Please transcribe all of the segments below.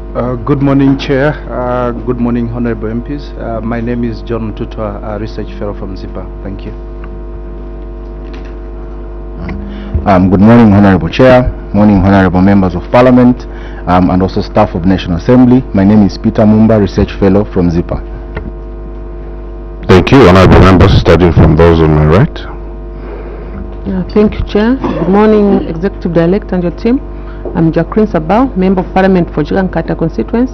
Good morning, Chair. Good morning, Honorable MPs. My name is John Tutwa, a Research Fellow from ZIPA. Thank you. Good morning, Honorable Chair. Morning, Honorable Members of Parliament, and also staff of National Assembly. My name is Peter Mumba, Research Fellow from ZIPA. Thank you, Honorable Members, starting from those on my right. Thank you, Chair. Good morning, Executive Director and your team. I'm Jacqueline Sabao, Member of Parliament for Jigankata constituency.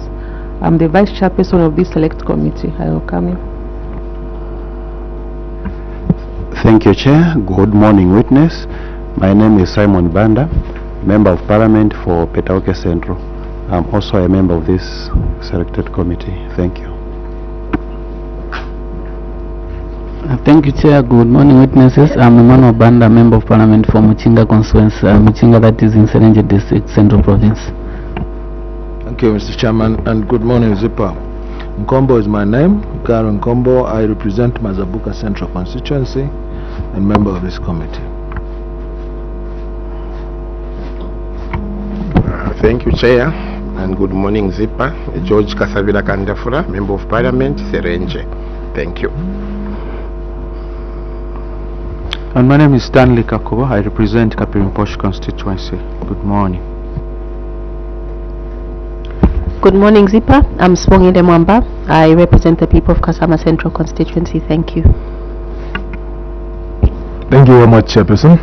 I'm the Vice Chairperson of this Select Committee. I welcome you. Thank you, Chair. Good morning, witness. My name is Simon Banda, Member of Parliament for Petauke Central. I'm also a member of this selected committee. Thank you. Thank you, Chair. Good morning, witnesses. I'm Emmanuel Banda, Member of Parliament for Muchinga constituency, Muchinga that is in Serenje District, Central Province. Thank you, Mr. Chairman, and good morning, ZIPA. Nkombo is my name. Garo Nkombo. I represent Mazabuka Central constituency and member of this committee. Thank you, Chair, and good morning, ZIPA. George Kasavila Kandafura, Member of Parliament, Serenje. Thank you. And my name is Stanley Kakoba. I represent Kapirimposh constituency. Good morning. Good morning, ZIPA. I'm Spongile Mwamba. I represent the people of Kasama Central constituency. Thank you. Thank you very much, Chairperson.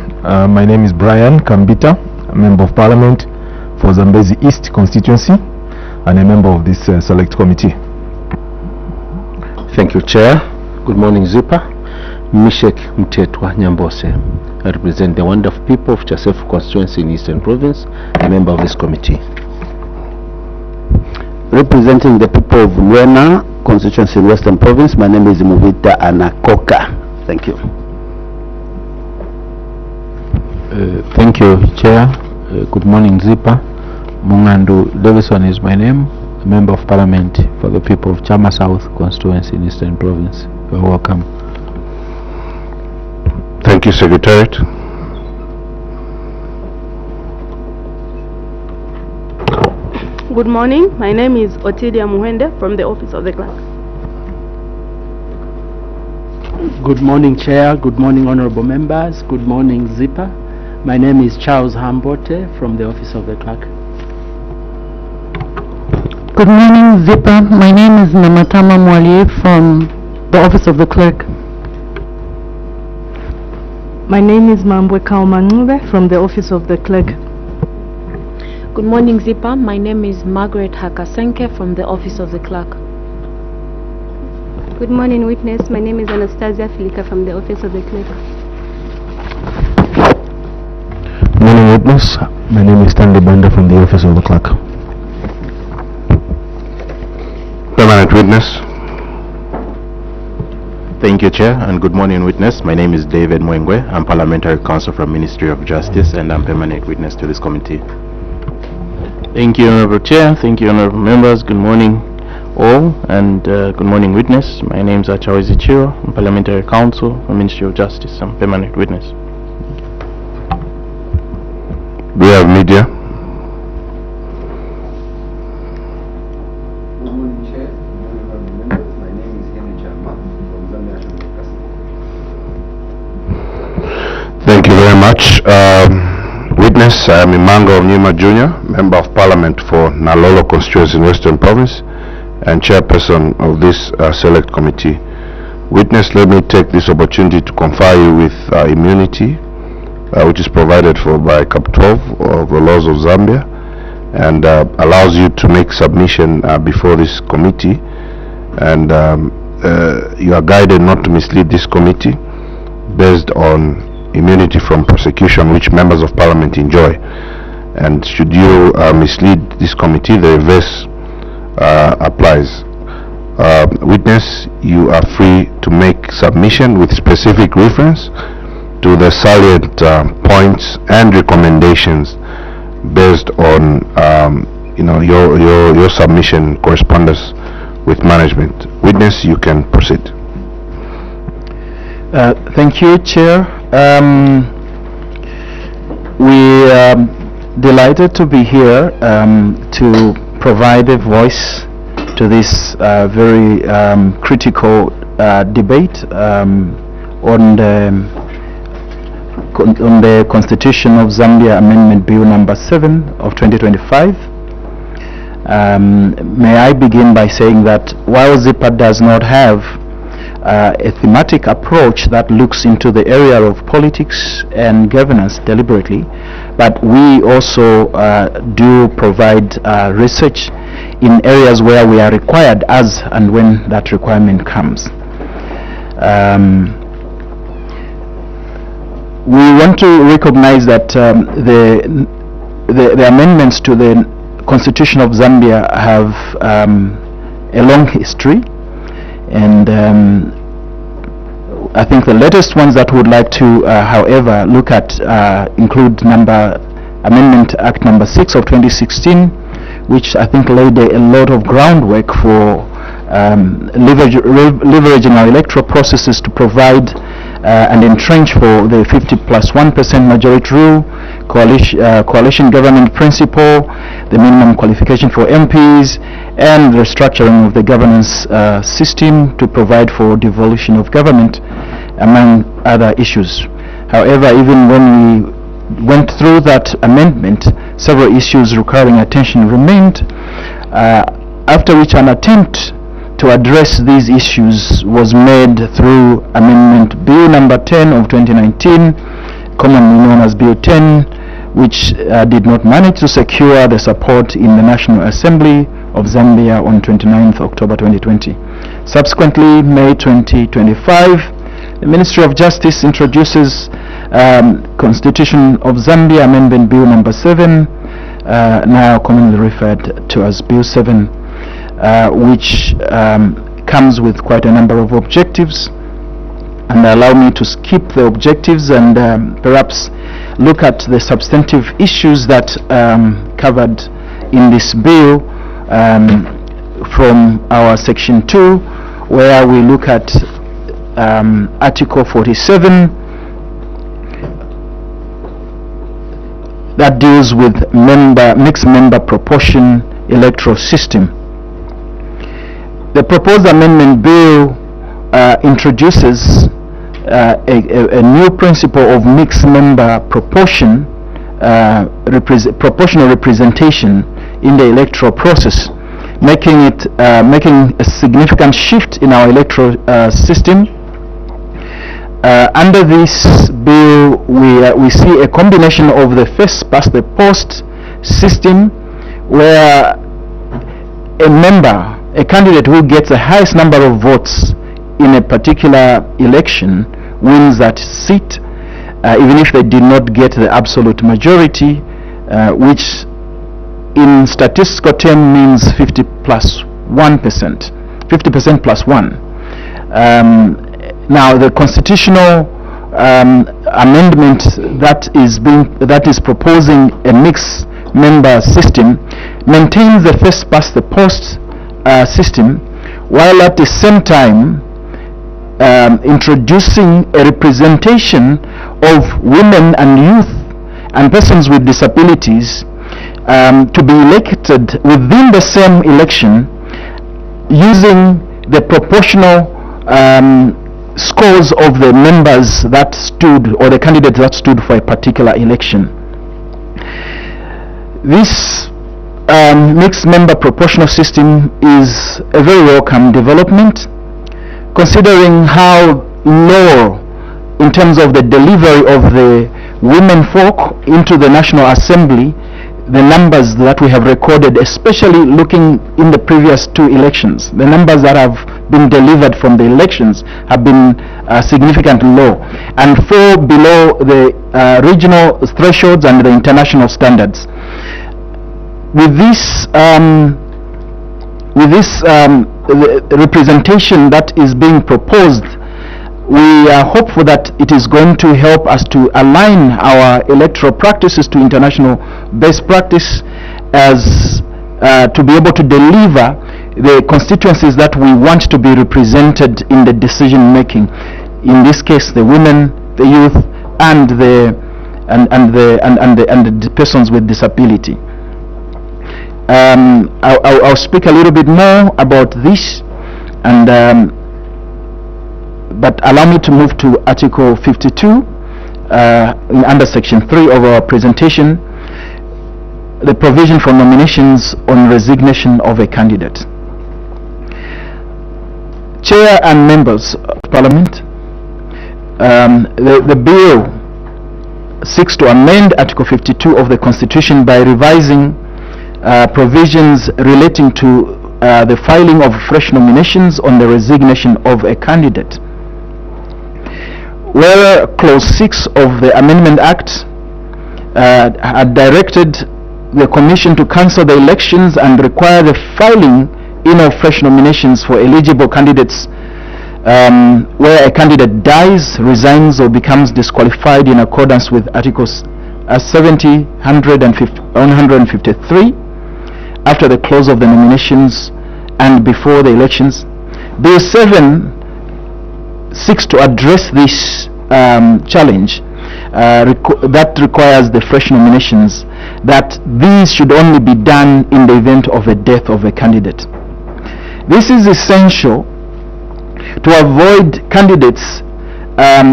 My name is Brian Kambita, a Member of Parliament for Zambezi East constituency and a member of this select committee. Thank you, Chair. Good morning, ZIPA. Mishek Mtetwa Nyambose. I represent the wonderful people of Chasefu constituency in Eastern Province, a member of this committee. Representing the people of Luena constituency in Western Province, my name is Muvita Anakoka. Thank you. Thank you, Chair. Good morning, ZIPA. Mungandu Davison is my name, a Member of Parliament for the people of Chama South constituency in Eastern Province. You're welcome. Thank you, Secretariat. Good morning. My name is Otidia Muhende from the Office of the Clerk. Good morning, Chair. Good morning, Honorable Members. Good morning, ZIPA. My name is Charles Hambote from the Office of the Clerk. Good morning, ZIPA. My name is Namatama Mwalie from the Office of the Clerk. My name is Mambwe Kaumanube from the Office of the Clerk. Good morning, ZIPA. My name is Margaret Hakasenke from the Office of the Clerk. Good morning, witness. My name is Anastasia Filika from the Office of the Clerk. Good morning, witness. My name is Stanley Banda from the Office of the Clerk. Permanent witness. Thank you, Chair, and good morning, witness. My name is David Mwengwe. I'm Parliamentary Counsel from Ministry of Justice, and I'm permanent witness to this committee. Thank you, Honorable Chair. Thank you, Honorable Members. Good morning, all, and good morning, witness. My name is Achawezi Chiro. I'm Parliamentary Counsel from Ministry of Justice. I'm permanent witness. Do we have media? Thank you very much. Witness, I am Imango Onyema Jr., Member of Parliament for Nalolo constituency in Western Province and Chairperson of this Select Committee. Witness, let me take this opportunity to confer you with immunity, which is provided for by Cap 12 of the laws of Zambia, and allows you to make submission before this committee, and you are guided not to mislead this committee based on immunity from prosecution which members of Parliament enjoy, and should you mislead this committee, the reverse applies. Witness, you are free to make submission with specific reference to the salient points and recommendations based on your submission correspondence with management. Witness, you can proceed. Thank you, Chair. We are delighted to be here to provide a voice to this very critical debate on the Constitution of Zambia Amendment Bill number 7 of 2025. May I begin by saying that while ZIPA does not have a thematic approach that looks into the area of politics and governance deliberately, but we also do provide research in areas where we are required as and when that requirement comes. We want to recognize that the amendments to the Constitution of Zambia have a long history, and I think the latest ones that we would like to, however, look at include Amendment Act number 6 of 2016, which I think laid a lot of groundwork for leveraging our electoral processes to provide and entrench for the 50+1% majority rule, coalition government principle, the minimum qualification for MPs, and the restructuring of the governance system to provide for devolution of government, among other issues. However, even when we went through that amendment, several issues requiring attention remained, after which an attempt to address these issues was made through Amendment Bill number 10 of 2019, commonly known as Bill 10, which did not manage to secure the support in the National Assembly of Zambia on 29th October 2020. Subsequently, May 2025, the Ministry of Justice introduces Constitution of Zambia Amendment Bill number 7, now commonly referred to as Bill 7, which comes with quite a number of objectives. And allow me to skip the objectives and perhaps look at the substantive issues that covered in this bill from our section 2, where we look at Article 47 that deals with mixed member proportion electoral system. The proposed amendment bill introduces a new principle of mixed member proportion, proportional representation in the electoral process, making a significant shift in our electoral system. Under this bill, we see a combination of the first past the post system, where a candidate who gets the highest number of votes in a particular election wins that seat, even if they did not get the absolute majority, which in statistical term means 50% plus 1. Now, the constitutional amendment that is proposing a mixed member system maintains the first past the post system, while at the same time introducing a representation of women and youth and persons with disabilities to be elected within the same election using the proportional scores of the members that stood, or the candidates that stood for a particular election. This mixed member proportional system is a very welcome development, considering how low in terms of the delivery of the women folk into the National Assembly the numbers that we have recorded, especially looking in the previous two elections. The numbers that have been delivered from the elections have been significantly low and fall below the regional thresholds and the international standards. With this the representation that is being proposed, we are hopeful that it is going to help us to align our electoral practices to international best practice, as to be able to deliver the constituencies that we want to be represented in the decision making. In this case, the women, the youth, and the persons with disability. I'll speak a little bit more about this, and but allow me to move to Article 52 under Section 3 of our presentation, the provision for nominations on resignation of a candidate. Chair and members of Parliament, the bill seeks to amend Article 52 of the Constitution by revising provisions relating to the filing of fresh nominations on the resignation of a candidate. Where Clause 6 of the Amendment Act had directed the Commission to cancel the elections and require the filing in of fresh nominations for eligible candidates where a candidate dies, resigns, or becomes disqualified in accordance with Articles 70, 153 after the close of the nominations and before the elections. Bill 7 seeks to address this challenge that requires the fresh nominations, that these should only be done in the event of the death of a candidate. This is essential to avoid candidates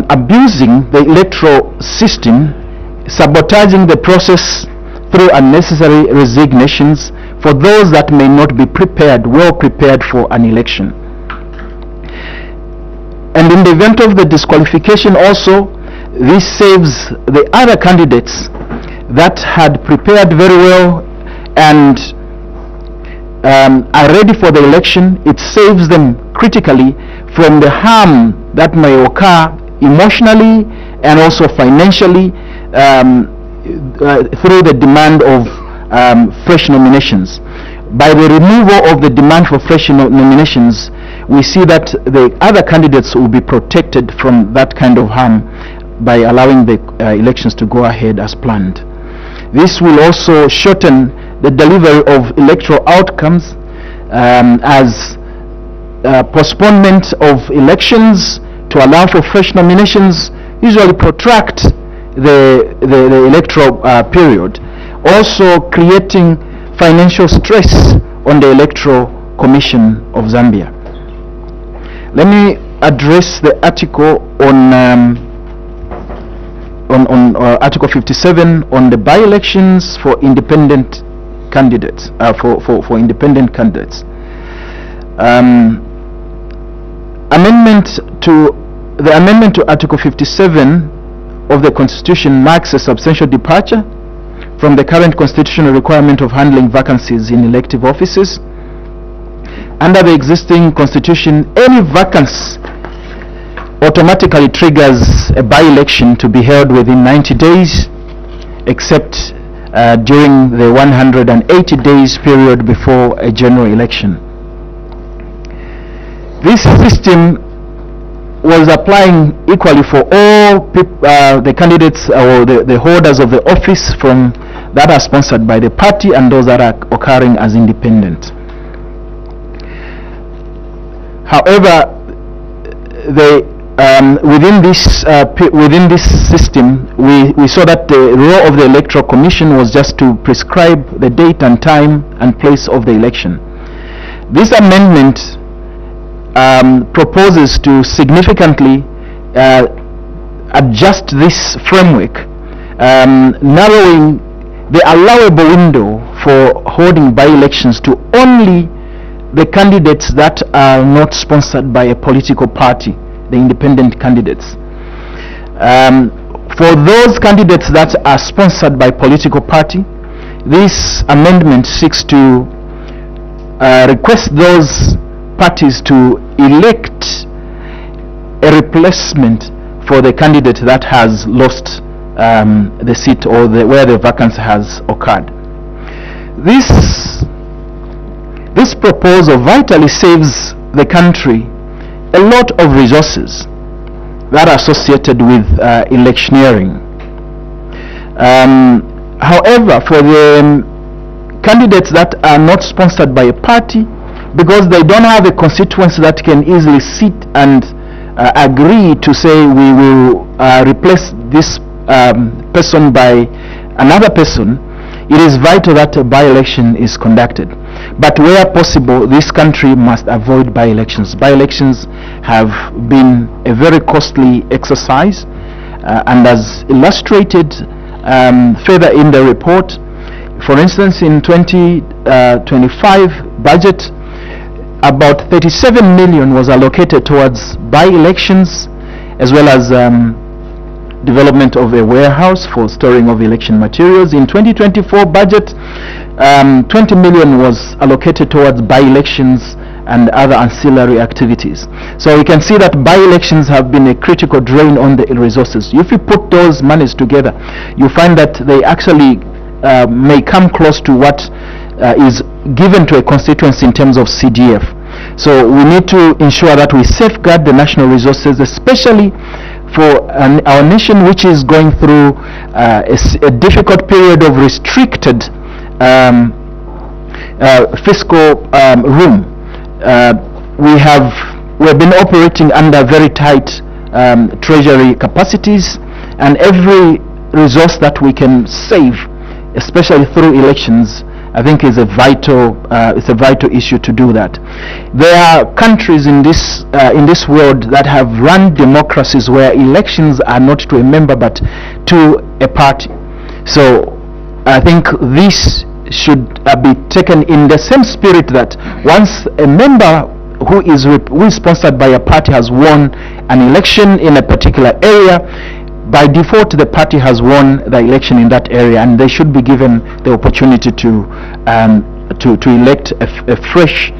abusing the electoral system, sabotaging the process through unnecessary resignations for those that may not be well prepared for an election. And in the event of the disqualification also, this saves the other candidates that had prepared very well and are ready for the election. It saves them critically from the harm that may occur emotionally and also financially through the demand of fresh nominations. By the removal of the demand for fresh nominations, we see that the other candidates will be protected from that kind of harm by allowing the elections to go ahead as planned. This will also shorten the delivery of electoral outcomes, as postponement of elections to allow for fresh nominations usually protract the electoral period, also creating financial stress on the Electoral Commission of Zambia. Let me address the article on Article 57 on the by-elections for independent candidates. For independent candidates. The amendment to Article 57 of the Constitution marks a substantial departure from the current constitutional requirement of handling vacancies in elective offices. Under the existing constitution, any vacance automatically triggers a by-election to be held within 90 days, except during the 180 days period before a general election. This system was applying equally for all the candidates or the holders of the office from that are sponsored by the party and those that are occurring as independent. However, within this system, we saw that the role of the Electoral Commission was just to prescribe the date and time and place of the election. This amendment proposes to significantly adjust this framework, narrowing the allowable window for holding by-elections to only the candidates that are not sponsored by a political party, the independent candidates. For those candidates that are sponsored by political party, this amendment seeks to request those parties to elect a replacement for the candidate that has lost the seat or where the vacancy has occurred. This proposal vitally saves the country a lot of resources that are associated with electioneering. However, for the candidates that are not sponsored by a party, because they don't have a constituency that can easily sit and agree to say we will replace this person by another person, it is vital that a by-election is conducted. But where possible, this country must avoid by-elections. By-elections have been a very costly exercise, and as illustrated further in the report, for instance, in 2025 budget, about 37 million was allocated towards by-elections, as well as development of a warehouse for storing of election materials. In 2024 budget, 20 million was allocated towards by-elections and other ancillary activities. So you can see that by-elections have been a critical drain on the resources. If you put those monies together, you find that they actually may come close to what is given to a constituency in terms of CDF. So we need to ensure that we safeguard the national resources, especially for our nation, which is going through a difficult period of restricted fiscal room. We've been operating under very tight treasury capacities, and every resource that we can save, especially through elections, I think is a vital issue to do that. There are countries in this world that have run democracies where elections are not to a member but to a party. So I think this should be taken in the same spirit that once a member who is sponsored by a party has won an election in a particular area, by default the party has won the election in that area, and they should be given the opportunity to elect a fresh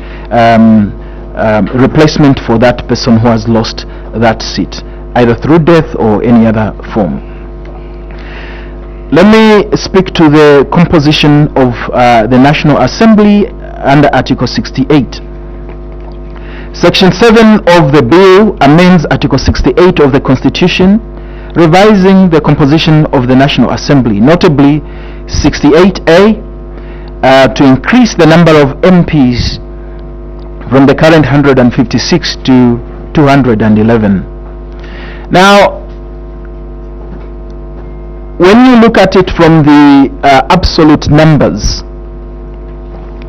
replacement for that person who has lost that seat, either through death or any other form. Let me speak to the composition of the National Assembly under Article 68. Section 7 of the bill amends Article 68 of the Constitution, revising the composition of the National Assembly, notably 68A, to increase the number of MPs from the current 156 to 211. Now, when you look at it from the absolute numbers,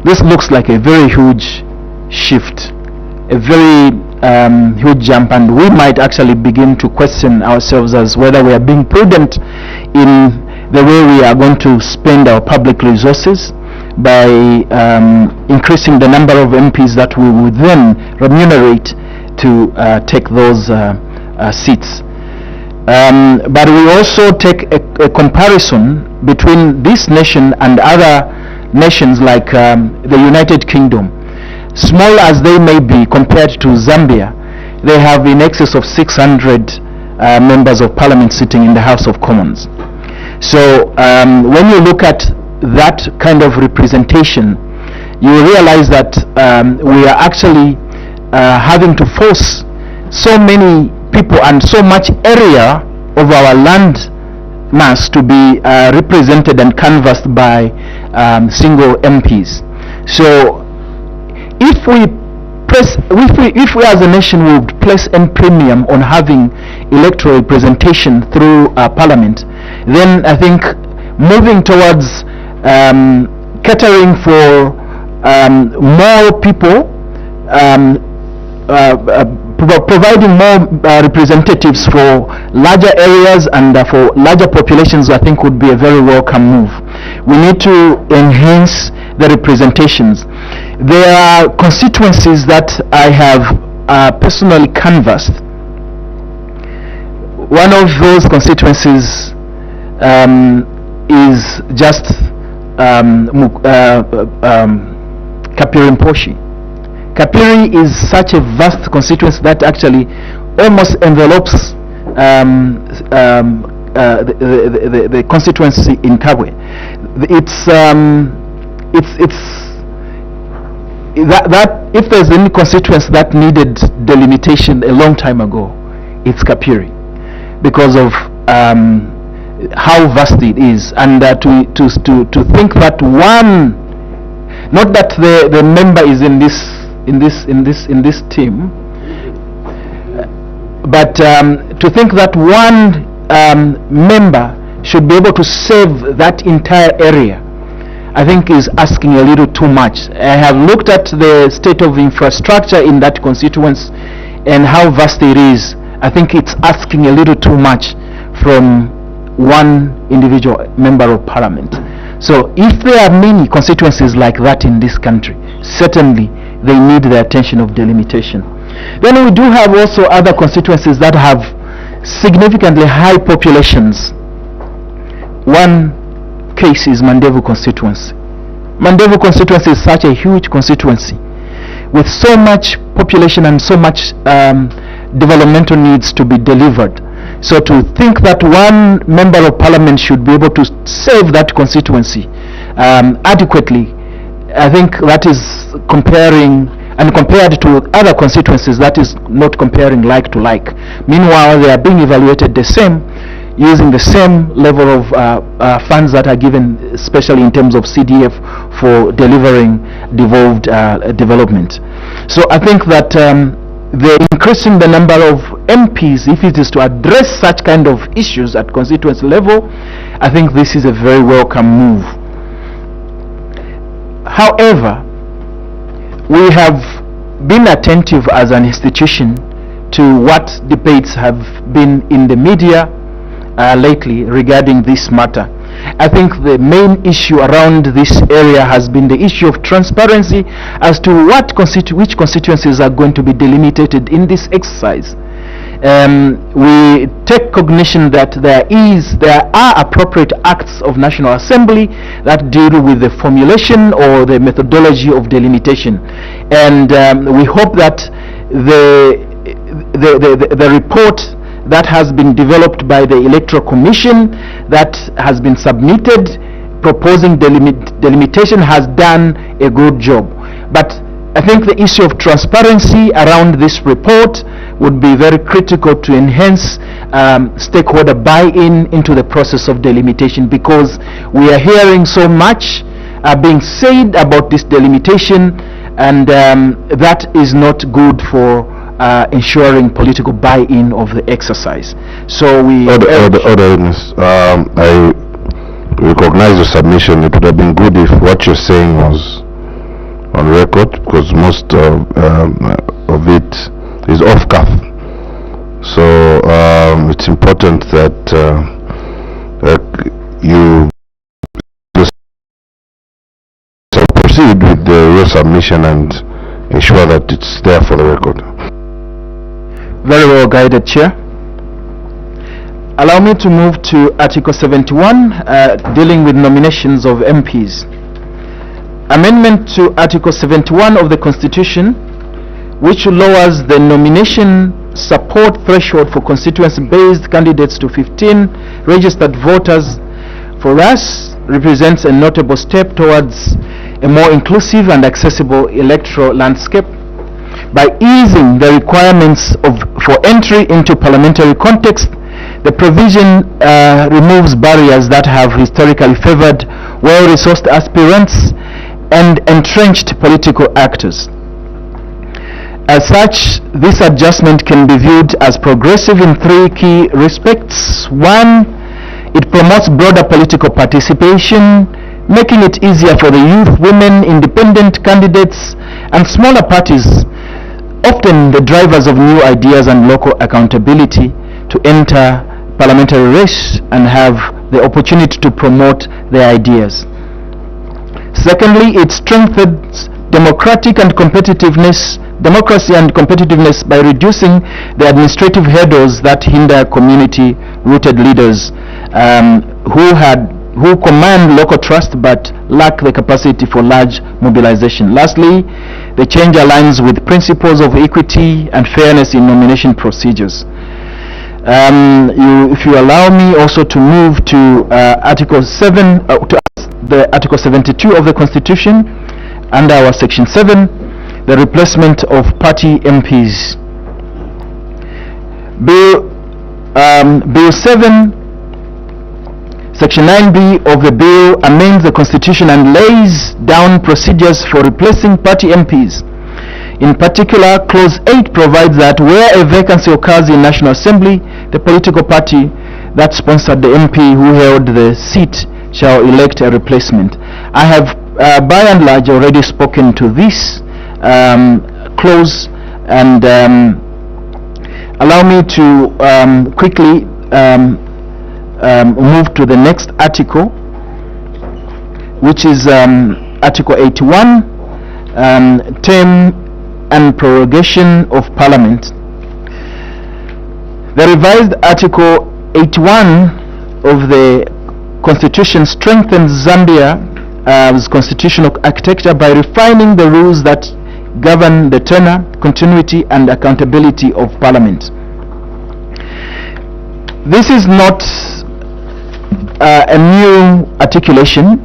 this looks like a very huge shift, a very huge jump, and we might actually begin to question ourselves as whether we are being prudent in the way we are going to spend our public resources by increasing the number of MPs that we would then remunerate to take those seats. But we also take a comparison between this nation and other nations like the United Kingdom. Small as they may be compared to Zambia, they have in excess of 600 members of parliament sitting in the House of Commons. So when you look at that kind of representation, you realize that we are actually having to force so many people and so much area of our land mass to be represented and canvassed by single MPs. So if we as a nation would place a premium on having electoral representation through parliament, then I think moving towards catering for more people, providing more representatives for larger areas and for larger populations, I think would be a very welcome move. We need to enhance the representations. There are constituencies that I have personally canvassed. One of those constituencies is just Kapiri-Mposhi. Kapiri is such a vast constituency that actually almost envelopes the constituency in Kabwe. That if there's any constituency that needed delimitation a long time ago, it's Kapiri, because of how vast it is, and to think that one, not that the member is in this team, but to think that one member should be able to save that entire area I think is asking a little too much. I have looked at the state of infrastructure in that constituency and how vast it is. I think it's asking a little too much from one individual member of parliament. So if there are many constituencies like that in this country, certainly they need the attention of delimitation. Then we do have also other constituencies that have significantly high populations. One case is Mandevu constituency. Mandevu constituency is such a huge constituency with so much population and so much developmental needs to be delivered. So to think that one member of parliament should be able to serve that constituency adequately, I think that is comparing, and compared to other constituencies, that is not comparing like to like. Meanwhile, they are being evaluated the same, using the same level of funds that are given, especially in terms of CDF, for delivering devolved development. So I think that the increasing the number of MPs, if it is to address such kind of issues at constituency level, I think this is a very welcome move. However, we have been attentive as an institution to what debates have been in the media lately regarding this matter. I think the main issue around this area has been the issue of transparency as to which constituencies are going to be delimited in this exercise. We take cognition that there are appropriate acts of National Assembly that deal with the formulation or the methodology of delimitation, and we hope that the report that has been developed by the Electoral Commission that has been submitted proposing delimitation has done a good job. But I think the issue of transparency around this report would be very critical to enhance stakeholder buy-in into the process of delimitation, because we are hearing so much being said about this delimitation, and that is not good for ensuring political buy-in of the exercise. So we I recognize the submission. It would have been good if what you're saying was on record, because most of it is off cuff. So it's important that you proceed with your submission and ensure that it's there for the record. Very well guided, Chair. Allow me to move to Article 71, dealing with nominations of MPs. Amendment to Article 71 of the Constitution, which lowers the nomination support threshold for constituency-based candidates to 15 registered voters, for us represents a notable step towards a more inclusive and accessible electoral landscape. By easing the requirements for entry into parliamentary context, the provision removes barriers that have historically favored well-resourced aspirants and entrenched political actors. As such, this adjustment can be viewed as progressive in three key respects. One, it promotes broader political participation, making it easier for the youth, women, independent candidates, and smaller parties, often the drivers of new ideas and local accountability, to enter parliamentary race and have the opportunity to promote their ideas. Secondly, it strengthens democracy and competitiveness by reducing the administrative hurdles that hinder community-rooted leaders who command local trust but lack the capacity for large mobilization. Lastly, the change aligns with principles of equity and fairness in nomination procedures. If you allow me also to move to Article 7, the Article 72 of the Constitution, under our Section 7, the replacement of party MPs. Bill 7, Section 9B of the bill amends the Constitution and lays down procedures for replacing party MPs. In particular, Clause 8 provides that where a vacancy occurs in National Assembly, the political party that sponsored the MP who held the seat shall elect a replacement. I have by and large already spoken to this clause, and allow me to quickly move to the next article, which is Article 81, term and prorogation of Parliament. The revised Article 81 of the Constitution strengthens Zambia's constitutional architecture by refining the rules that govern the tenure, continuity and accountability of Parliament. This is not a new articulation.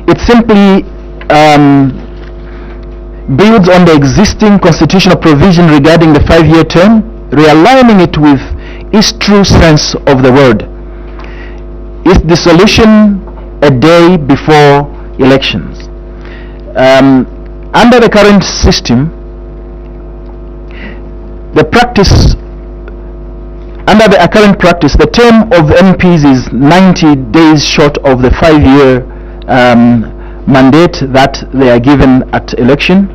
It simply builds on the existing constitutional provision regarding the 5-year term, realigning it with its true sense of the word. Its dissolution a day before elections. Under the current system, the current practice, the term of MPs is 90 days short of the 5-year mandate that they are given at election.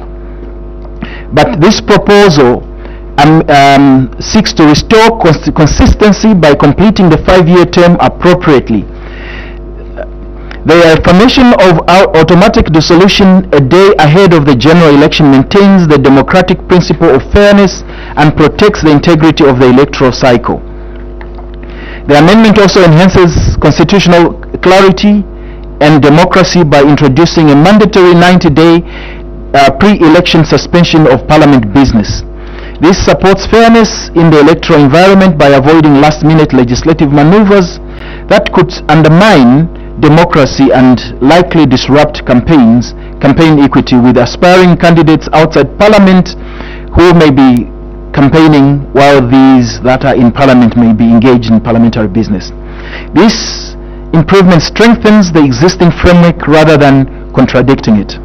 But this proposal seeks to restore consistency by completing the 5-year term appropriately. The affirmation of automatic dissolution a day ahead of the general election maintains the democratic principle of fairness and protects the integrity of the electoral cycle. The amendment also enhances constitutional clarity and democracy by introducing a mandatory 90-day pre-election suspension of Parliament business. This supports fairness in the electoral environment by avoiding last-minute legislative maneuvers that could undermine democracy and likely disrupt campaign equity, with aspiring candidates outside Parliament who may be campaigning while these that are in Parliament may be engaged in parliamentary business. This improvement strengthens the existing framework rather than contradicting it.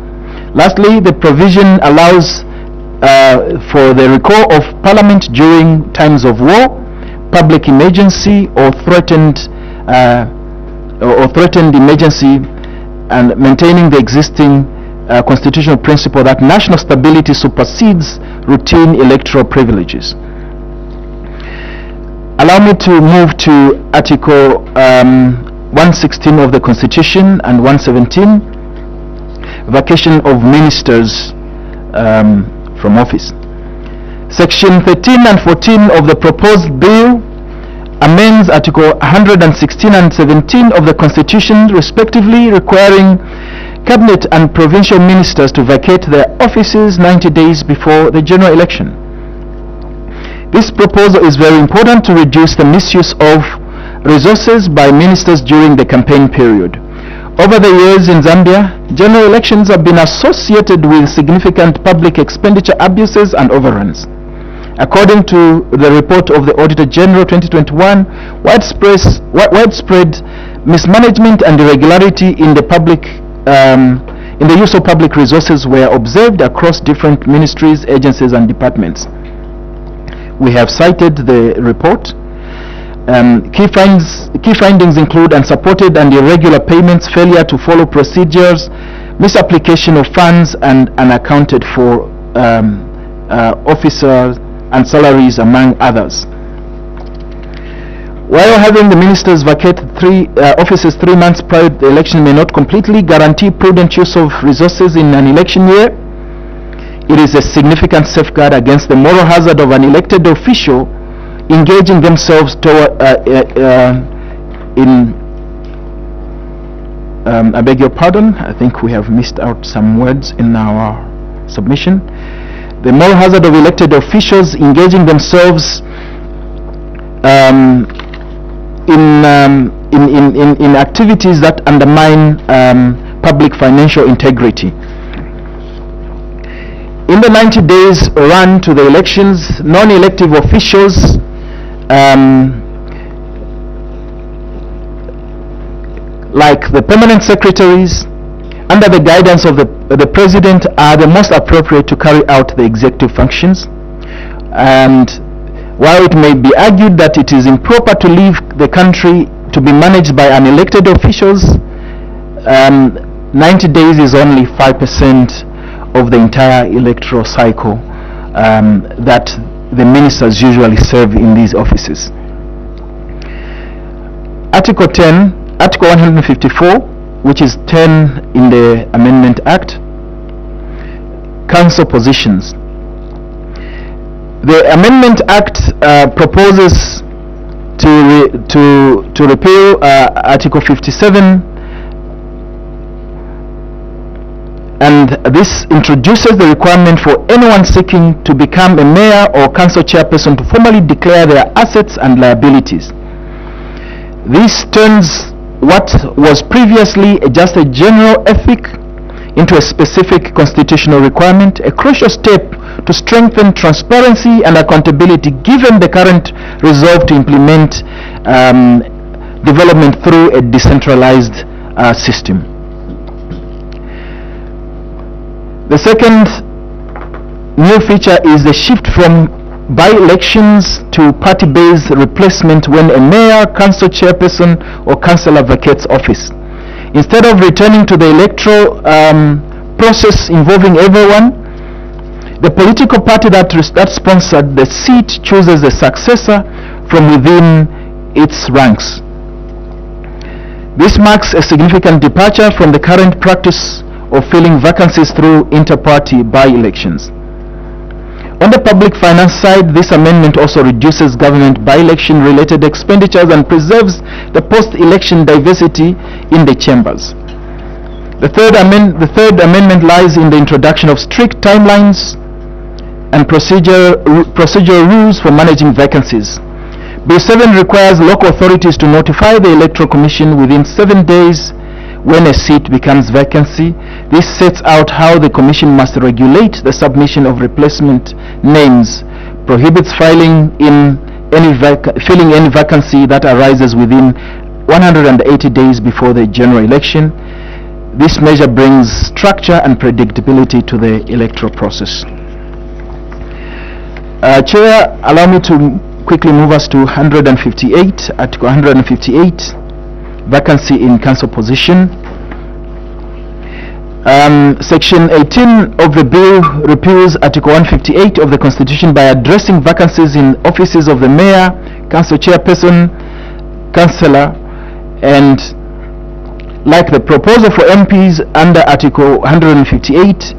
Lastly, the provision allows for the recall of Parliament during times of war, public emergency or threatened emergency, and maintaining the existing constitutional principle that national stability supersedes routine electoral privileges. Allow me to move to Article 116 of the Constitution and 117, vacation of ministers from office. Section 13 and 14 of the proposed bill amends Article 116 and 17 of the Constitution respectively, requiring Cabinet and provincial ministers to vacate their offices 90 days before the general election. This proposal is very important to reduce the misuse of resources by ministers during the campaign period. Over the years in Zambia, general elections have been associated with significant public expenditure abuses and overruns. According to the report of the Auditor General 2021, widespread mismanagement and irregularity in the use of public resources were observed across different ministries, agencies and departments. We have cited the report. Key findings include unsupported and irregular payments, failure to follow procedures, misapplication of funds and unaccounted for officers and salaries, among others. While having the ministers vacate offices 3 months prior to the election may not completely guarantee prudent use of resources in an election year, it is a significant safeguard against the moral hazard of an elected official engaging themselves toward I beg your pardon, I think we have missed out some words in our submission. The moral hazard of elected officials engaging themselves in activities that undermine public financial integrity. In the 90 days run to the elections, non-elective officials like the permanent secretaries under the guidance of the President are the most appropriate to carry out the executive functions. And while it may be argued that it is improper to leave the country to be managed by unelected officials, 90 days is only 5% of the entire electoral cycle that the ministers usually serve in these offices. Article 154, which is 10 in the Amendment Act, council positions. The Amendment Act proposes to repeal Article 57, and this introduces the requirement for anyone seeking to become a mayor or council chairperson to formally declare their assets and liabilities. This turns what was previously just a general ethic into a specific constitutional requirement, a crucial step to strengthen transparency and accountability given the current resolve to implement development through a decentralized system. The second new feature is the shift from by-elections to party-based replacement when a mayor, council chairperson or councillor vacates office. Instead of returning to the electoral process involving everyone, the political party that sponsored the seat chooses a successor from within its ranks. This marks a significant departure from the current practice of filling vacancies through inter-party by-elections. On the public finance side, this amendment also reduces government by-election related expenditures and preserves the post-election diversity in the chambers. The third amendment lies in the introduction of strict timelines and procedural rules for managing vacancies. Bill 7 requires local authorities to notify the Electoral Commission within 7 days when a seat becomes vacancy. This sets out how the Commission must regulate the submission of replacement names, prohibits filling any vacancy that arises within 180 days before the general election. This measure brings structure and predictability to the electoral process. Chair, allow me to quickly move us to Article 158, vacancy in council position. Section 18 of the bill repeals Article 158 of the Constitution by addressing vacancies in offices of the mayor, council chairperson, councillor, and like the proposal for MPs under Article 158,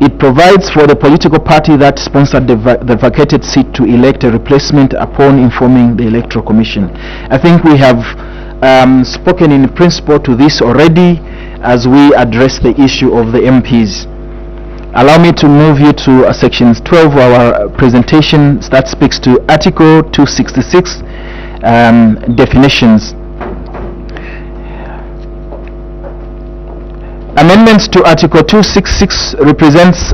it provides for the political party that sponsored the vacated seat to elect a replacement upon informing the Electoral Commission. I think we have spoken in principle to this already as we address the issue of the MPs. Allow me to move you to Section 12 of our presentation that speaks to Article 266, definitions. Amendments to Article 266 represents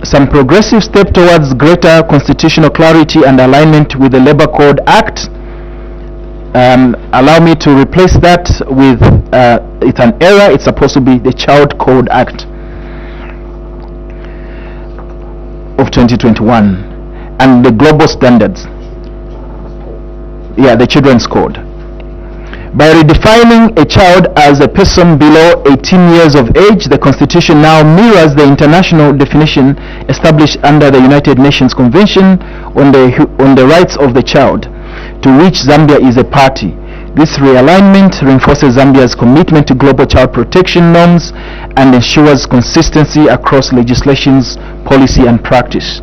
some progressive step towards greater constitutional clarity and alignment with the Labour Code Act. Allow me to replace that with it's an error. It's supposed to be the Child Code Act of 2021 and the global standards. Yeah, the Children's Code. By redefining a child as a person below 18 years of age, the Constitution now mirrors the international definition established under the United Nations Convention on the Rights of the Child, to which Zambia is a party. This realignment reinforces Zambia's commitment to global child protection norms and ensures consistency across legislations, policy and practice.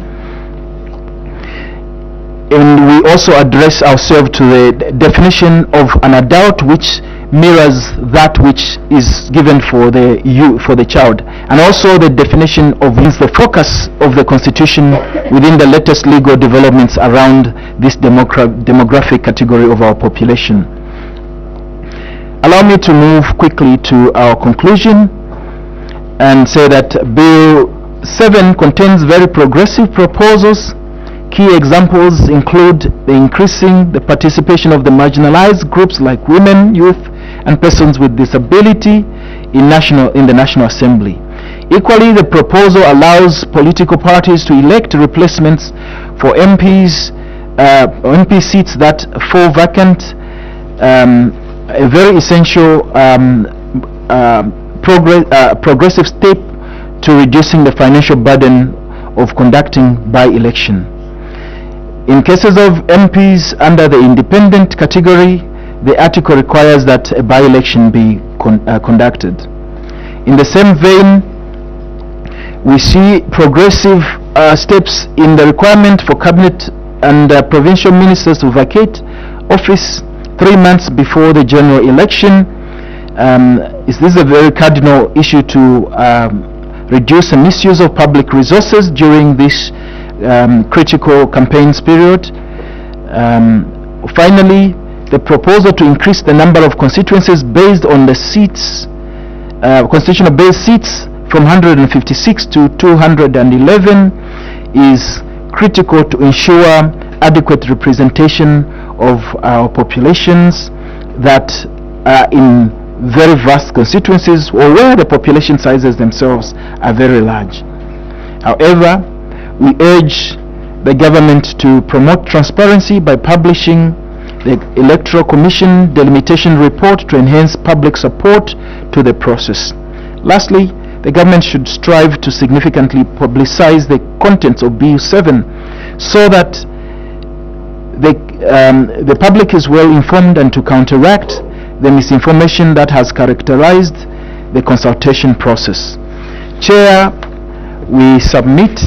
And we also address ourselves to the definition of an adult, which mirrors that which is given for the child, and also the definition of the focus of the Constitution within the latest legal developments around this demographic category of our population. Allow me to move quickly to our conclusion and say that Bill 7 contains very progressive proposals. Key examples include increasing the participation of the marginalized groups like women, youth, and persons with disability in the National Assembly. Equally, the proposal allows political parties to elect replacements for MP seats that fall vacant a very essential progressive step to reducing the financial burden of conducting by-election. In cases of MPs under the independent category, the article requires that a by-election be conducted. In the same vein, we see progressive steps in the requirement for cabinet and provincial ministers to vacate office 3 months before the general election. This is a very cardinal issue to reduce the misuse of public resources during this critical campaigns period. Finally, the proposal to increase the number of constituencies based on the seats, constitutional based seats, from 156 to 211 is critical to ensure adequate representation of our populations that are in very vast constituencies or where the population sizes themselves are very large. However, we urge the government to promote transparency by publishing the Electoral Commission delimitation report to enhance public support to the process. Lastly, the government should strive to significantly publicize the contents of Bill 7 so that the public is well informed and to counteract the misinformation that has characterized the consultation process. Chair, we submit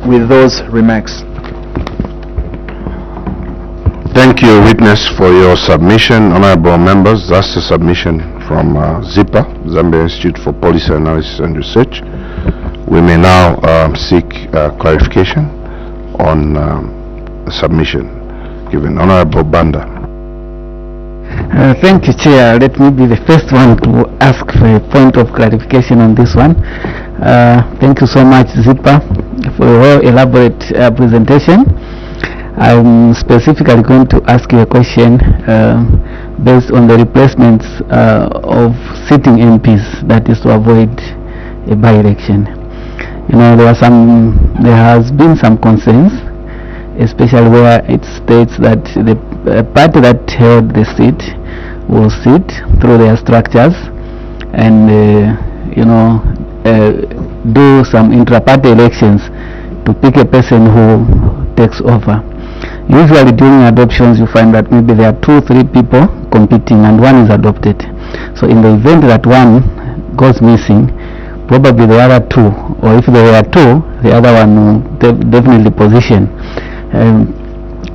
with those remarks. Thank you, witness, for your submission. Honorable members, that's the submission from ZIPA, Zambia Institute for Policy Analysis and Research. We may now seek clarification on the submission given. Honorable Banda. Thank you, Chair. Let me be the first one to ask for a point of clarification on this one. Thank you so much, ZIPA, for a well elaborate presentation. I'm specifically going to ask you a question based on the replacements of sitting MPs, that is to avoid a by-election. You know, there has been some concerns, especially where it states that the party that held the seat will sit through their structures and do some intra-party elections to pick a person who takes over. Usually during adoptions you find that maybe there are 2-3 people competing and one is adopted. So in the event that one goes missing, probably the other two, or if there were two, the other one will definitely position.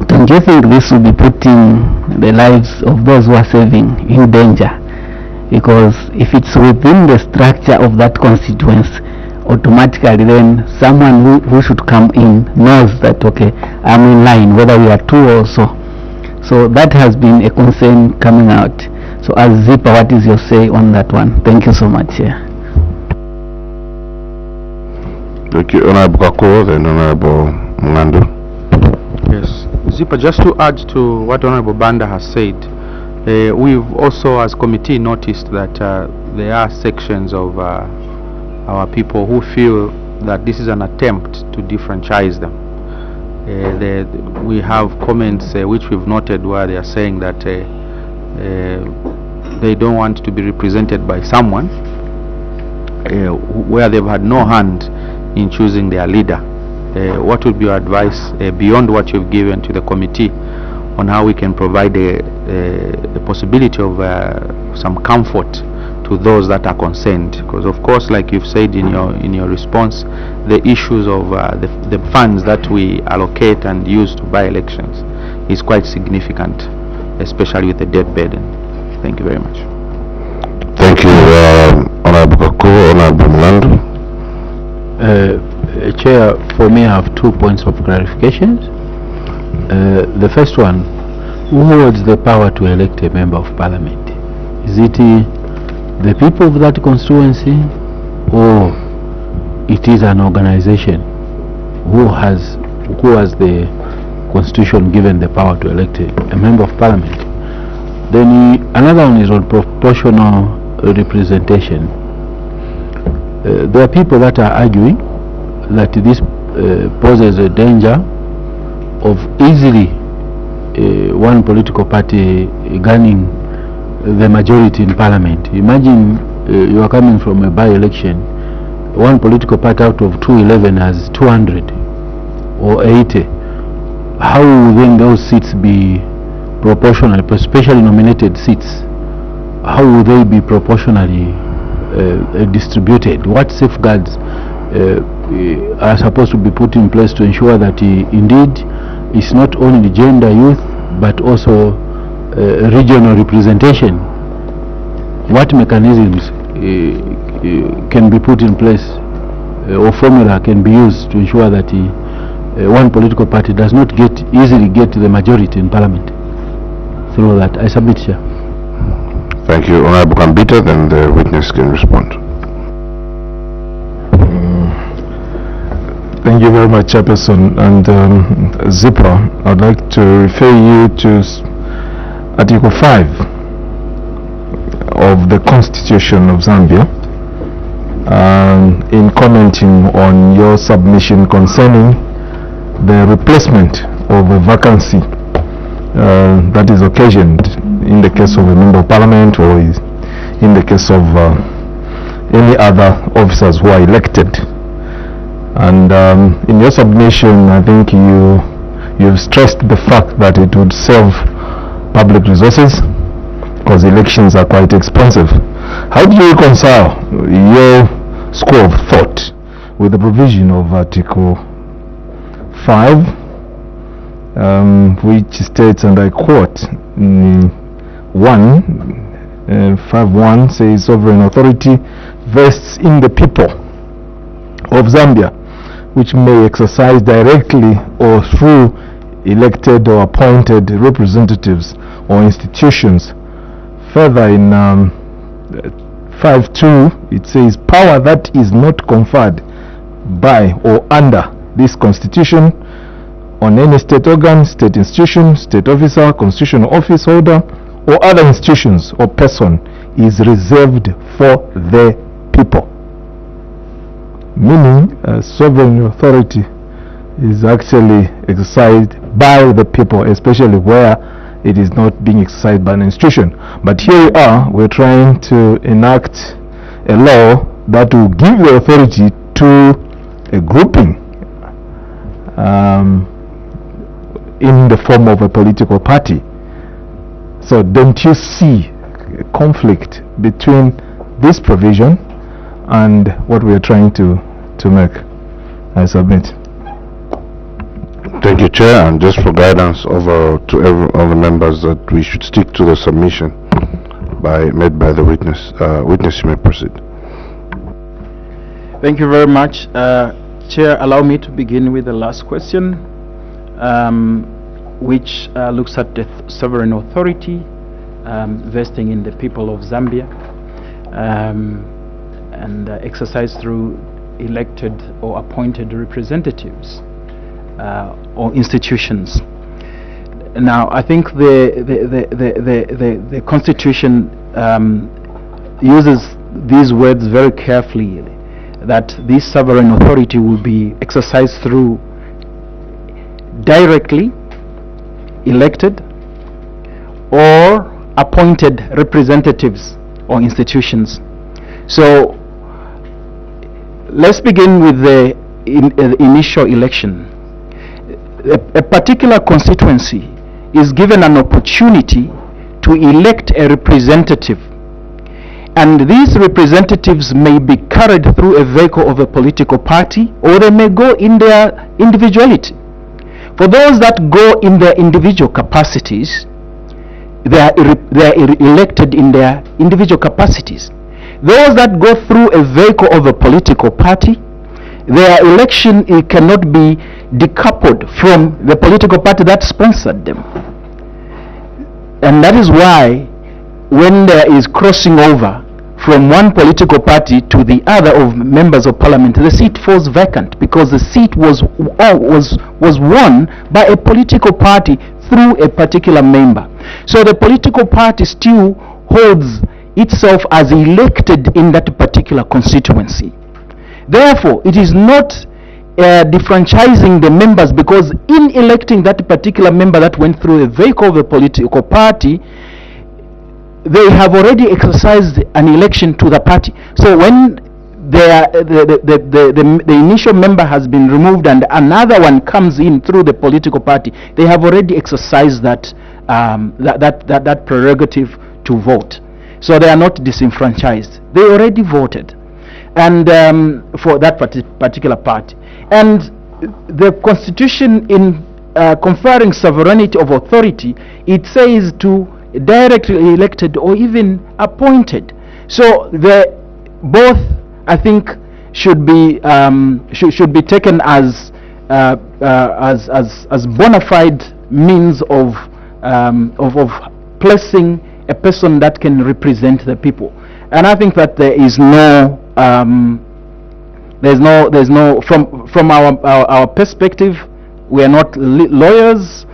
Don't you think this will be putting the lives of those who are serving in danger? Because if it's within the structure of that constituency, automatically then someone who should come in knows that, okay, I'm in line, whether we are two or so. So that has been a concern coming out. So as ZIPA, what is your say on that one? Thank you so much. Yeah. Thank you, Honorable Kakuro, then Honorable Mwandu. Yes, ZIPA, just to add to what Honorable Banda has said, we've also as committee noticed that there are sections of our people who feel that this is an attempt to defranchise them. We have comments which we've noted where they are saying that they don't want to be represented by someone where they've had no hand in choosing their leader. What would be your advice beyond what you've given to the committee on how we can provide a possibility of some comfort to those that are concerned? Because of course, like you've said in your response, the issues of the funds that we allocate and use to buy elections is quite significant, especially with the debt burden. Thank you very much. Thank you, Honorable Kakuro. Honorable Mwandu. Chair, for me I have 2 points of clarification. The first one, who holds the power to elect a member of parliament? Is it the people of that constituency, or it is an organization who has the constitution given the power to elect a member of parliament? Then another one is on proportional representation. There are people that are arguing that this poses a danger of easily one political party gaining the majority in parliament. Imagine you are coming from a by-election, one political party out of 211 has 200 or 80. How will then those seats be proportional, especially nominated seats? How will they be proportionally distributed? What safeguards are supposed to be put in place to ensure that indeed it's not only gender, youth, but also regional representation? What mechanisms can be put in place or formula can be used to ensure that one political party does not easily get the majority in parliament through that? I submit, Chair. Thank you. Honorable Kambita, then the witness can respond. Thank you very much, Chairperson. And ZIPA, I'd like to refer you to Article 5 of the Constitution of Zambia in commenting on your submission concerning the replacement of a vacancy that is occasioned in the case of a member of parliament or in the case of any other officers who are elected. And in your submission, I think you've stressed the fact that it would save public resources because elections are quite expensive. How do you reconcile your school of thought with the provision of Article 5, which states, and I quote, 5.1 says, sovereign authority vests in the people of Zambia, which may exercise directly or through elected or appointed representatives or institutions. Further, in 5.2, it says, power that is not conferred by or under this constitution on any state organ, state institution, state officer, constitutional office holder, or other institutions or person is reserved for the people. Meaning, sovereign authority is actually exercised by the people, especially where it is not being exercised by an institution. But here we are, we're trying to enact a law that will give the authority to a grouping in the form of a political party. So don't you see a conflict between this provision and what we are trying to make? I submit. Thank you, Chair, and just for guidance over to all the members that we should stick to the submission made by the witness. Witness, you may proceed. Thank you very much. Chair, allow me to begin with the last question, which looks at the sovereign authority vesting in the people of Zambia and exercised through elected or appointed representatives or institutions. Now, I think the Constitution uses these words very carefully, that this sovereign authority will be exercised through directly elected or appointed representatives or institutions. So let's begin with the initial election. A particular constituency is given an opportunity to elect a representative, and these representatives may be carried through a vehicle of a political party, or they may go in their individuality. For those that go in their individual capacities, they are elected in their individual capacities. Those that go through a vehicle of a political party, their election cannot be decoupled from the political party that sponsored them. And that is why when there is crossing over from one political party to the other of members of parliament, the seat falls vacant because the seat was won by a political party through a particular member. So the political party still holds itself as elected in that particular constituency. Therefore, it is not defranchising the members, because in electing that particular member that went through a vehicle of a political party, they have already exercised an election to the party. So when the initial member has been removed and another one comes in through the political party, they have already exercised that that prerogative to vote. So they are not disenfranchised. They already voted, and for that particular party. And the Constitution, in conferring sovereignty of authority, it says to directly elected or even appointed. So both, I think, should be taken as bona fide means of placing a person that can represent the people. And I think that there is there's no from our perspective, we are not lawyers.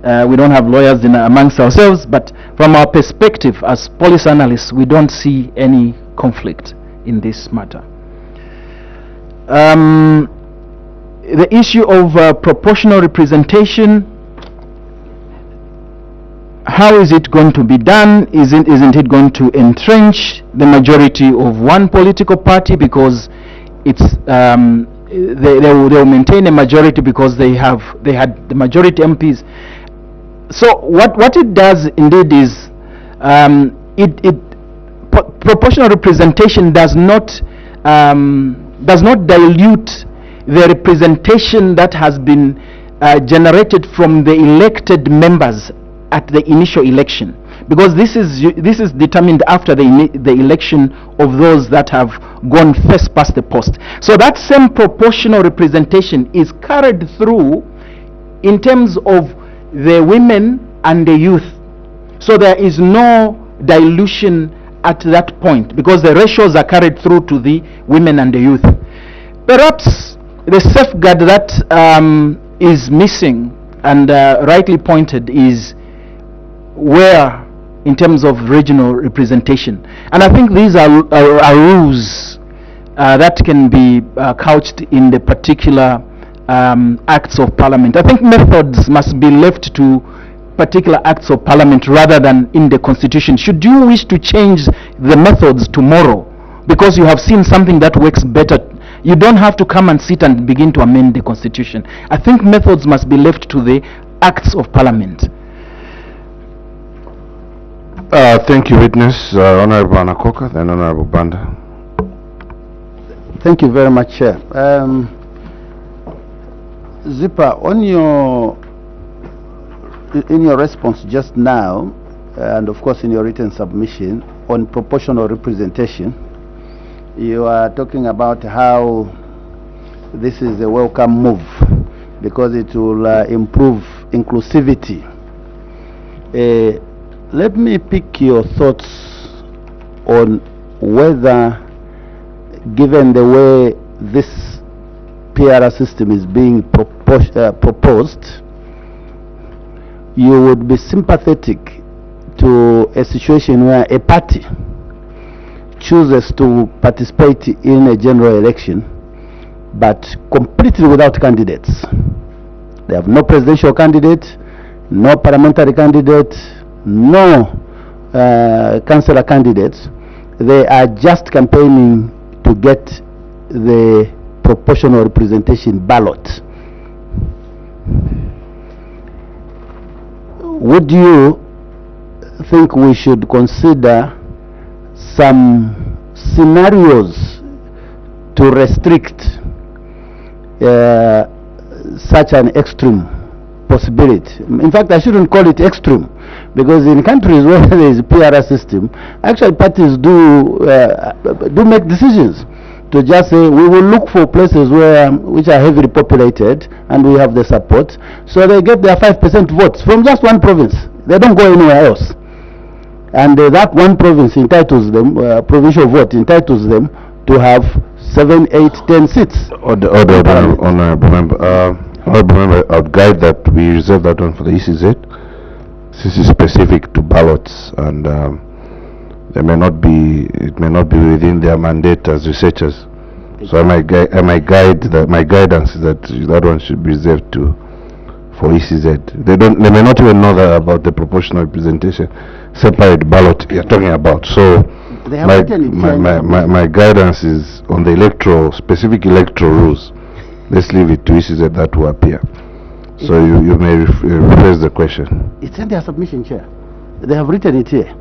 We don't have lawyers amongst ourselves, but from our perspective as policy analysts, we don't see any conflict in this matter. The issue of proportional representation, how is it going to be done? Isn't it going to entrench the majority of one political party because it's they will maintain a majority because they had the majority MPs? So what it does indeed is proportional representation does not dilute the representation that has been generated from the elected members at the initial election, because this is determined after the election of those that have gone first past the post. So that same proportional representation is carried through in terms of the women and the youth. So there is no dilution at that point because the ratios are carried through to the women and the youth. Perhaps the safeguard that is missing and rightly pointed is where in terms of regional representation, and I think these are rules that can be couched in the particular acts of parliament. I think methods must be left to particular acts of parliament rather than in the constitution. Should you wish to change the methods tomorrow because you have seen something that works better, you don't have to come and sit and begin to amend the constitution. I think methods must be left to the acts of parliament. Thank you, witness. Honorable Anakoka, then Honorable Banda. Thank you very much, Chair. ZIPA, in your response just now, and of course in your written submission on proportional representation, you are talking about how this is a welcome move because it will improve inclusivity. Let me pick your thoughts on whether, given the way this PR system is being proposed, you would be sympathetic to a situation where a party chooses to participate in a general election but completely without candidates. They have no presidential candidate, no parliamentary candidate, no councillor candidates. They are just campaigning to get the proportional representation ballot. Would you think we should consider some scenarios to restrict such an extreme possibility? In fact, I shouldn't call it extreme, because in countries where there is a PR system, actually parties do make decisions to just say we will look for places which are heavily populated and we have the support, so they get their 5% votes from just one province. They don't go anywhere else, and that one province entitles them, provincial vote entitles them to have 7, 8, 10 seats. Honorable member, I would guide that we reserve that one for the ECZ. This is specific to ballots, and it may not be within their mandate as researchers. So my guidance is that one should be reserved for for ECZ. They may not even know that about the proportional representation, separate ballot you're talking about. So They have written it my guidance is on the specific electoral rules. Let's leave it to ECZ that will appear. So you may rephrase the question. It's in their submission, Chair. They have written it here.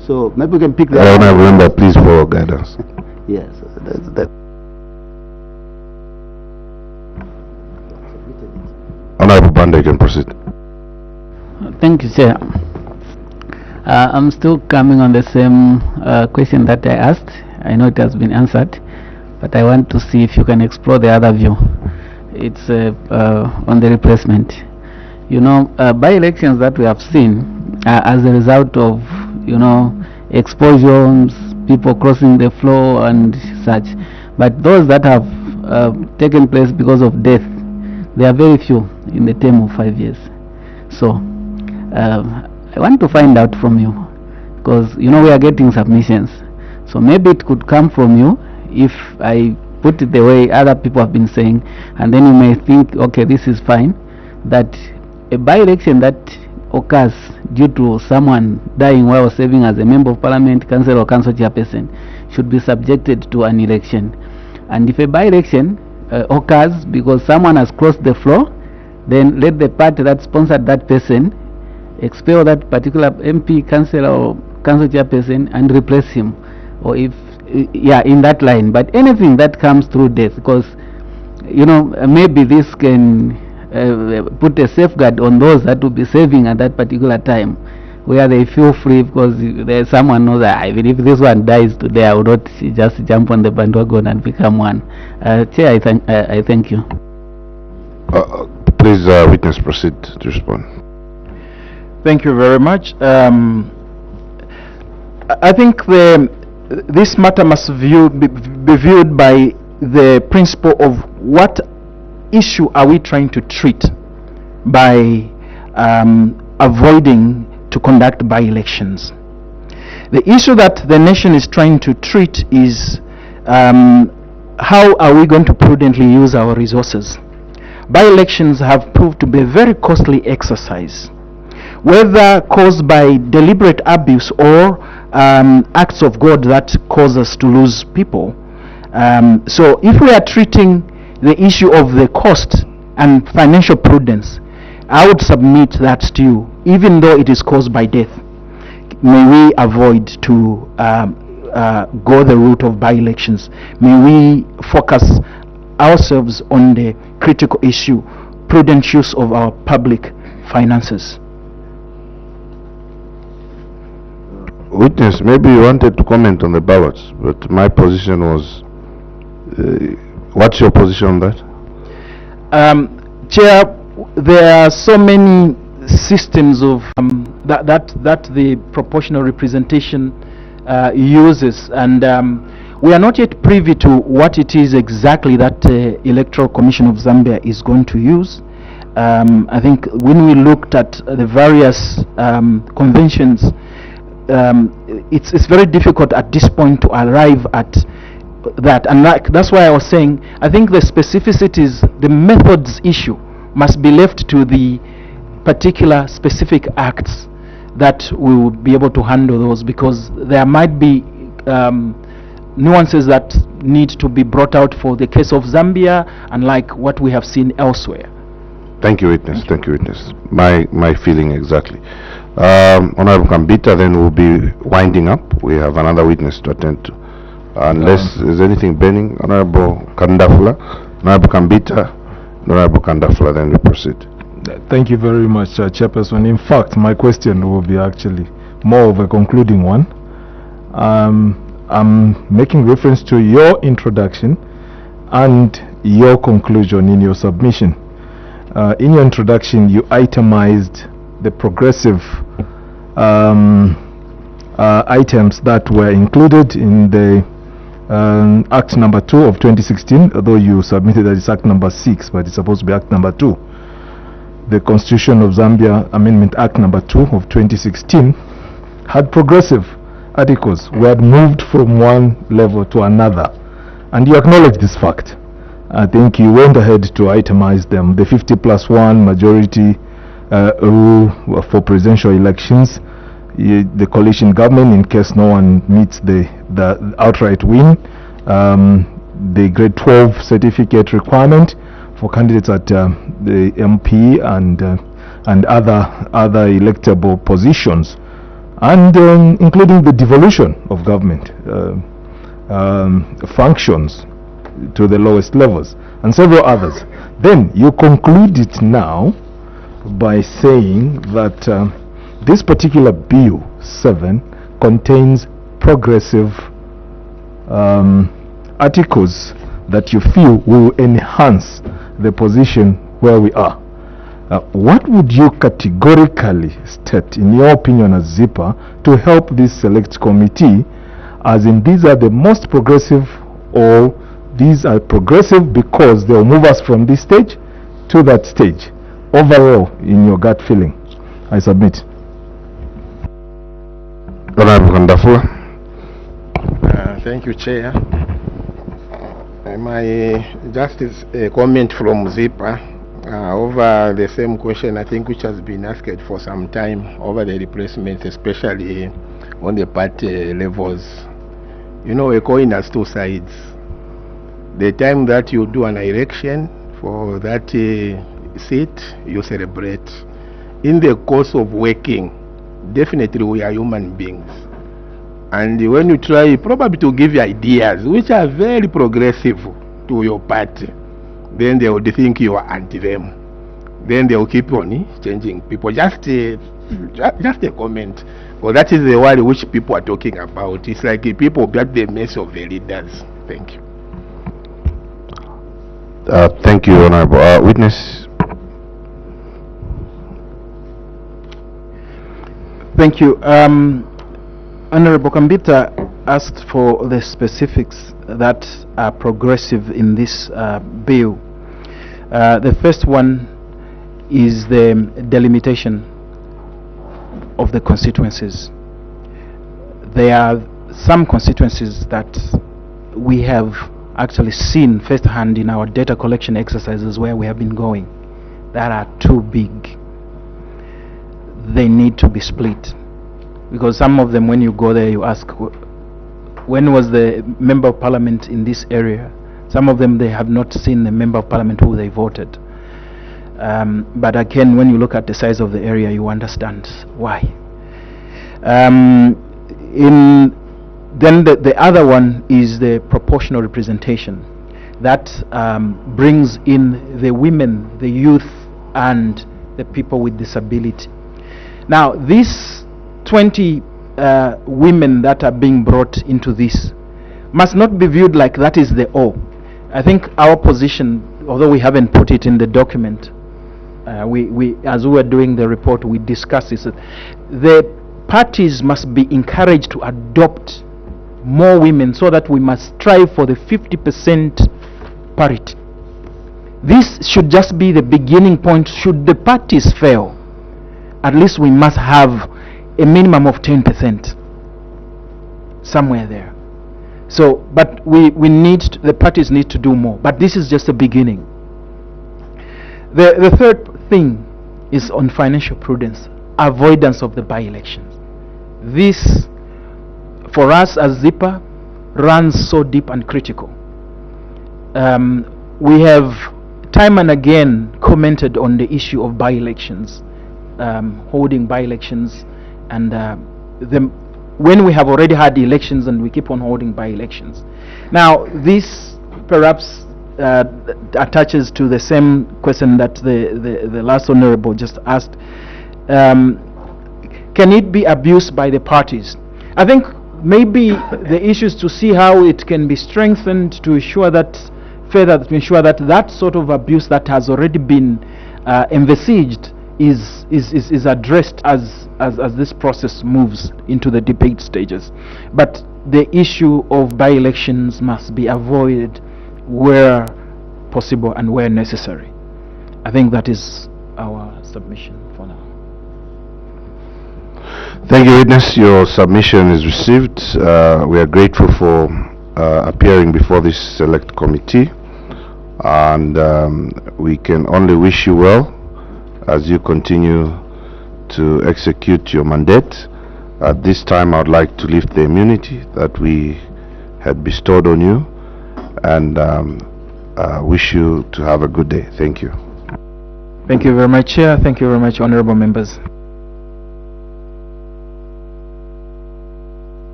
So maybe we can pick I that. don't remember, please follow guidance. Yes, that's that. Honorable Banda, you can proceed. Thank you, Chair. I'm still coming on the same question that I asked. I know it has been answered, but I want to see if you can explore the other view. It's on the replacement. You know, by-elections that we have seen as a result of, you know, explosions, people crossing the floor and such. But those that have taken place because of death, there are very few in the term of 5 years. So I want to find out from you, because you know we are getting submissions. So maybe it could come from you if I put it the way other people have been saying, and then you may think, okay, this is fine, that a by-election that occurs due to someone dying while serving as a member of parliament, council or council chairperson should be subjected to an election. And if a by-election occurs because someone has crossed the floor, then let the party that sponsored that person expel that particular MP, councillor or council chairperson and replace him, or if in that line. But anything that comes through death, because you know maybe this can put a safeguard on those that will be serving at that particular time, where they feel free, because there's someone knows that even if this one dies today, I will not just jump on the bandwagon and become one. Chair, I thank you. Please, witness, proceed to respond. Thank you very much. I think this matter must be viewed by the principle of what issue are we trying to treat by avoiding to conduct by-elections. The issue that the nation is trying to treat is how are we going to prudently use our resources. By-elections have proved to be a very costly exercise, whether caused by deliberate abuse or acts of God that cause us to lose people. So if we are treating the issue of the cost and financial prudence, I would submit that to you, even though it is caused by death, may we avoid to go the route of by-elections. May we focus ourselves on the critical issue, prudent use of our public finances. Witness, maybe you wanted to comment on the ballots, but my position was, what's your position on that? Chair, there are so many systems of that the proportional representation uses, and we are not yet privy to what it is exactly that the Electoral Commission of Zambia is going to use. I think when we looked at the various conventions, it's very difficult at this point to arrive at that, and that's why I was saying I think the specificities, the methods issue must be left to the particular specific acts that we will be able to handle those, because there might be nuances that need to be brought out for the case of Zambia, unlike what we have seen elsewhere. Thank you, witness. Thank you, witness. My feeling exactly. Honorable Kambita, then we'll be winding up. We have another witness to attend to. Unless there's anything burning, Honorable Kandafula, Honorable Kambita, Honorable Kandafula, then we proceed. Thank you very much, Chairperson. In fact, my question will be actually more of a concluding one. I'm making reference to your introduction and your conclusion in your submission. In your introduction, you itemized the progressive items that were included in the Act number 2 of 2016, although you submitted that it's Act number 6, but it's supposed to be Act number 2. The Constitution of Zambia Amendment Act number 2 of 2016 had progressive articles. We had moved from one level to another, and you acknowledge this fact. I think you went ahead to itemize them. The 50+1 majority rule for presidential elections, the coalition government in case no one meets the outright win, the grade 12 certificate requirement for candidates at the MP and other electable positions, and including the devolution of government functions to the lowest levels, and several others. Then you conclude it now by saying that this particular Bill 7 contains progressive articles that you feel will enhance the position where we are. What would you categorically state, in your opinion as ZIPA, to help this select committee, as in these are the most progressive, or these are progressive because they'll move us from this stage to that stage? Overall, in your gut feeling, I submit. Thank you, Chair. Just a comment from ZIPA over the same question, I think, which has been asked for some time over the replacement, especially on the party levels. You know, a coin has two sides. The time that you do an election for that seat, you celebrate. In the course of working, definitely we are human beings. And when you try probably to give you ideas which are very progressive to your party, then they will think you are anti them. Then they will keep on changing people. Just a comment. Well, that is the worry which people are talking about. It's like people get the mess of the leaders. Thank you. Thank you, Honorable. Witness. Thank you. Honorable Kambita asked for the specifics that are progressive in this bill. The first one is the delimitation of the constituencies. There are some constituencies that we have actually seen firsthand in our data collection exercises where we have been going that are too big. They need to be split, because some of them, when you go there, you ask, when was the member of parliament in this area? Some of them, they have not seen the member of parliament who they voted. But again, when you look at the size of the area, you understand why. Then the other one is the proportional representation that brings in the women, the youth, and the people with disability. Now, these 20 women that are being brought into this must not be viewed like that is the all. I think our position, although we haven't put it in the document, as we were doing the report, we discussed this. The parties must be encouraged to adopt more women, so that we must strive for the 50% parity. This should just be the beginning point. Should the parties fail, at least we must have a minimum of 10% somewhere there. So, but the parties need to do more, but this is just a beginning. The third thing is on financial prudence, avoidance of the by-elections. This, for us as ZIPA, runs so deep and critical. We have time and again commented on the issue of by-elections, holding by-elections, and when we have already had elections and we keep on holding by-elections. Now, this perhaps attaches to the same question that the last honorable just asked. Can it be abused by the parties? I think maybe the issue is to see how it can be strengthened to ensure that that sort of abuse that has already been envisaged is addressed as this process moves into the debate stages. But the issue of by-elections must be avoided where possible and where necessary. I think that is our submission for now. Thank you, witness. Your submission is received. We are grateful for appearing before this select committee and we can only wish you well as you continue to execute your mandate. At this time, I would like to lift the immunity that we had bestowed on you, and wish you to have a good day. Thank you. Thank you very much, Chair. Thank you very much, honorable members.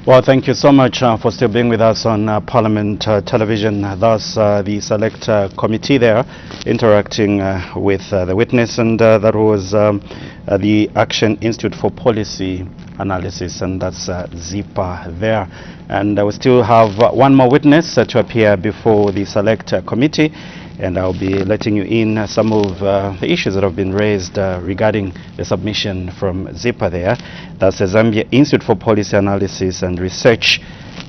Well, thank you so much for still being with us on Parliament Television. Thus, the Select Committee there interacting with the witness, and that was the Action Institute for Policy Analysis, and that's ZIPA there. And we still have one more witness to appear before the Select Committee, and I'll be letting you in some of the issues that have been raised regarding the submission from ZIPA there. That's the Zambia Institute for Policy Analysis and Research.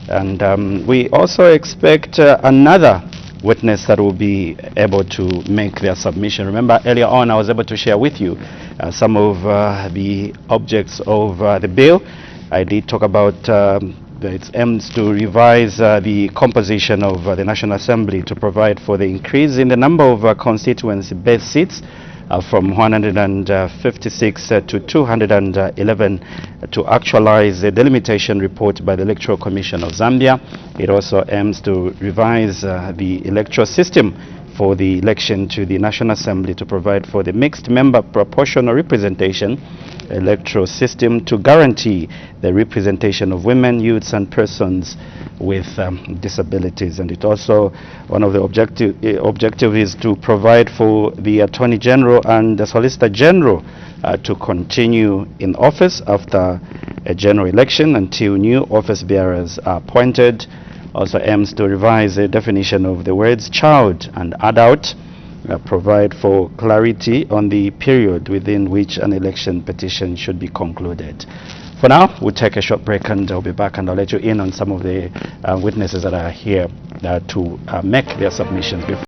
And we also expect another witness that will be able to make their submission. Remember, earlier on I was able to share with you some of the objects of the bill. I did talk about its aims to revise the composition of the National Assembly to provide for the increase in the number of constituency-based seats from 156 to 211 to actualize the delimitation report by the Electoral Commission of Zambia. It also aims to revise the electoral system for the election to the National Assembly to provide for the mixed member proportional representation electoral system to guarantee the representation of women, youths and persons with disabilities. And it also, one of the objective is to provide for the Attorney General and the Solicitor General to continue in office after a general election until new office bearers are appointed. Also aims to revise the definition of the words child and adult, provide for clarity on the period within which an election petition should be concluded. For now, we'll take a short break and I'll be back and I'll let you in on some of the witnesses that are here to make their submissions before